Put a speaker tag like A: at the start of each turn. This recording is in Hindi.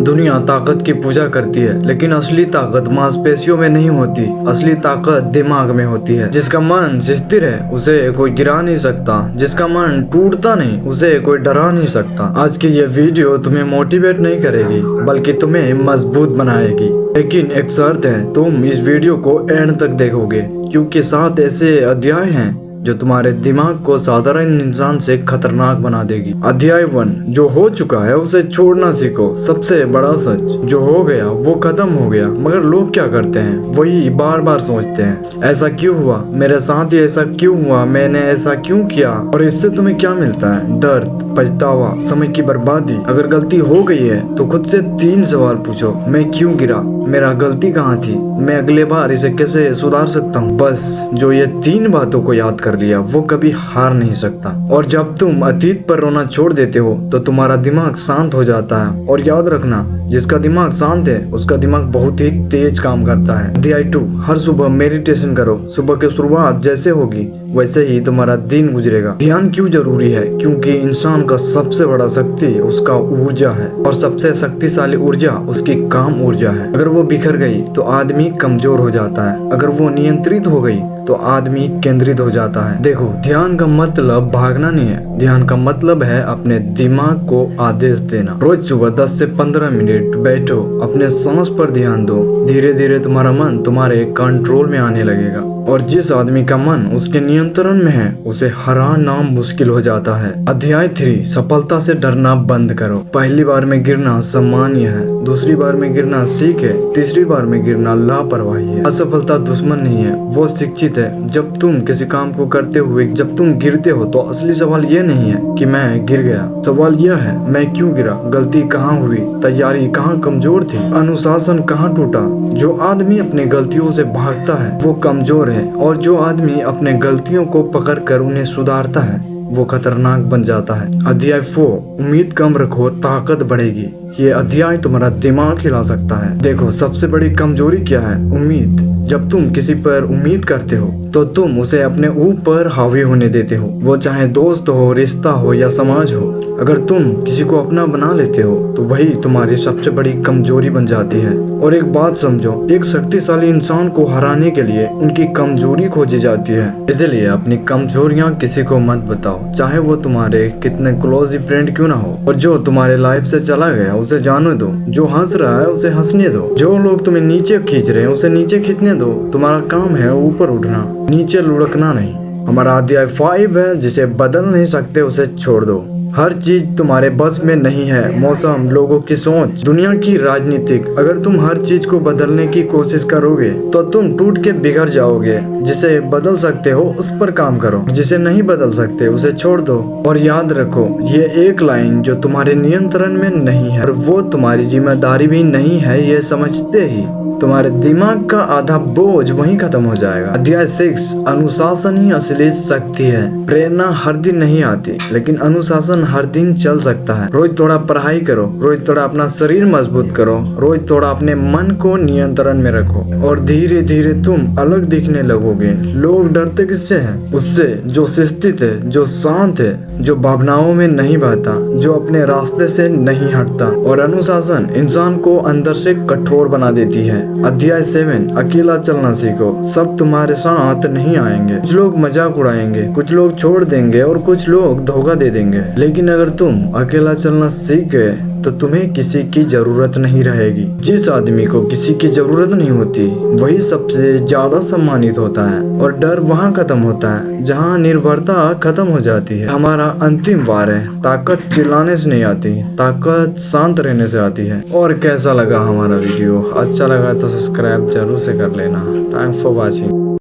A: दुनिया ताकत की पूजा करती है, लेकिन असली ताकत मांसपेशियों में नहीं होती। असली ताकत दिमाग में होती है। जिसका मन स्थिर है उसे कोई गिरा नहीं सकता। जिसका मन टूटता नहीं उसे कोई डरा नहीं सकता। आज की ये वीडियो तुम्हें मोटिवेट नहीं करेगी, बल्कि तुम्हें मजबूत बनाएगी। लेकिन एक शर्त है, तुम इस वीडियो को एंड तक देखोगे, क्योंकि 7 ऐसे अध्याय हैं जो तुम्हारे दिमाग को साधारण इंसान से खतरनाक बना देगी। अध्याय 1, जो हो चुका है उसे छोड़ना सीखो। सबसे बड़ा सच, जो हो गया वो खत्म हो गया, मगर लोग क्या करते हैं, वही बार बार सोचते हैं, ऐसा क्यों हुआ मेरे साथ, ही ऐसा क्यों हुआ, मैंने ऐसा क्यों किया। और इससे तुम्हें क्या मिलता है? दर्द, पछतावा, समय की बर्बादी। अगर गलती हो गई है तो खुद से 3 सवाल पूछो। मैं क्यों गिरा? मेरा गलती कहाँ थी? मैं अगले बार इसे कैसे सुधार सकता हूँ? बस जो ये 3 बातों को याद कर लिया वो कभी हार नहीं सकता। और जब तुम अतीत पर रोना छोड़ देते हो तो तुम्हारा दिमाग शांत हो जाता है। और याद रखना, जिसका दिमाग शांत है उसका दिमाग बहुत ही तेज काम करता है। अध्याय 2, हर सुबह मेडिटेशन करो। सुबह की शुरुआत जैसे होगी वैसे ही तुम्हारा दिन गुजरेगा। ध्यान क्यों जरूरी है? क्योंकि इंसान का सबसे बड़ा शक्ति उसका ऊर्जा है, और सबसे शक्तिशाली ऊर्जा उसकी काम ऊर्जा है। अगर वो बिखर गई तो आदमी कमजोर हो जाता है। अगर वो नियंत्रित हो गई तो आदमी केंद्रित हो जाता है। देखो, ध्यान का मतलब भागना नहीं है। ध्यान का मतलब है अपने दिमाग को आदेश देना। रोज सुबह 10 से 15 मिनट बैठो, अपने सांस पर ध्यान दो। धीरे धीरे तुम्हारा मन तुम्हारे कंट्रोल में आने लगेगा। और जिस आदमी का मन उसके नियंत्रण में है उसे हराना मुश्किल हो जाता है। अध्याय 3, सफलता से डरना बंद करो। पहली बार में गिरना सामान्य है, दूसरी बार में गिरना सीख है, तीसरी बार में गिरना लापरवाही है। असफलता दुश्मन नहीं है, वो शिक्षित है। जब तुम किसी काम को करते हुए जब तुम गिरते हो तो असली सवाल ये नहीं है कि मैं गिर गया। सवाल यह है, मैं क्यों गिरा? गलती कहाँ हुई? तैयारी कहाँ कमजोर थी? अनुशासन कहाँ टूटा? जो आदमी अपनी गलतियों से भागता है वो कमजोर है, और जो आदमी अपने गलतियों को पकड़कर उन्हें सुधारता है वो खतरनाक बन जाता है। अध्याय 4, उम्मीद कम रखो, ताकत बढ़ेगी। ये अध्याय तुम्हारा दिमाग हिला सकता है। देखो, सबसे बड़ी कमजोरी क्या है? उम्मीद। जब तुम किसी पर उम्मीद करते हो तो तुम उसे अपने ऊपर हावी होने देते हो, वो चाहे दोस्त हो, रिश्ता हो या समाज हो। अगर तुम किसी को अपना बना लेते हो तो वही तुम्हारी सबसे बड़ी कमजोरी बन जाती है। और एक बात समझो, एक शक्तिशाली इंसान को हराने के लिए उनकी कमजोरी खोजी जाती है। इसलिए अपनी कमजोरियां किसी को मत बताओ, चाहे वो तुम्हारे कितने क्लोज फ्रेंड क्यों ना हो। और जो तुम्हारे लाइफ से चला गया उसे जाने दो। जो हंस रहा है उसे हंसने दो। जो लोग तुम्हें नीचे खींच रहे हैं उसे नीचे खींचने दो। तुम्हारा काम है ऊपर उठना, नीचे लुढ़कना नहीं। हमारा अध्याय 5 है, जिसे बदल नहीं सकते उसे छोड़ दो। हर चीज तुम्हारे बस में नहीं है। मौसम, लोगों की सोच, दुनिया की राजनीतिक। अगर तुम हर चीज को बदलने की कोशिश करोगे तो तुम टूट के बिगड़ जाओगे। जिसे बदल सकते हो उस पर काम करो, जिसे नहीं बदल सकते उसे छोड़ दो। और याद रखो, ये एक लाइन जो तुम्हारे नियंत्रण में नहीं है और वो तुम्हारी जिम्मेदारी भी नहीं है, ये समझते ही तुम्हारे दिमाग का आधा बोझ वहीं खत्म हो जाएगा। अध्याय 6, अनुशासन ही असली शक्ति है। प्रेरणा हर दिन नहीं आती, लेकिन अनुशासन हर दिन चल सकता है। रोज थोड़ा पढ़ाई करो, रोज थोड़ा अपना शरीर मजबूत करो, रोज थोड़ा अपने मन को नियंत्रण में रखो, और धीरे धीरे तुम अलग दिखने लगोगे। लोग डरते किससे हैं? उससे जो शिस्तित है, जो शांत है, जो भावनाओं में नहीं बहता, जो अपने रास्ते से नहीं हटता। और अनुशासन इंसान को अंदर से कठोर बना देती है। अध्याय 7, अकेला चलना सीखो। सब तुम्हारे साथ नहीं आएंगे। कुछ लोग मजाक उड़ाएंगे, कुछ लोग छोड़ देंगे और कुछ लोग धोखा दे देंगे। लेकिन अगर तुम अकेला चलना सीख गए तो तुम्हें किसी की जरूरत नहीं रहेगी। जिस आदमी को किसी की जरूरत नहीं होती वही सबसे ज्यादा सम्मानित होता है। और डर वहाँ खत्म होता है जहाँ निर्भरता खत्म हो जाती है। हमारा अंतिम वार है, ताकत चिल्लाने से नहीं आती, ताकत शांत रहने से आती है। और कैसा लगा हमारा वीडियो? अच्छा लगा तो सब्सक्राइब जरूर से कर लेना। Thanks for watching.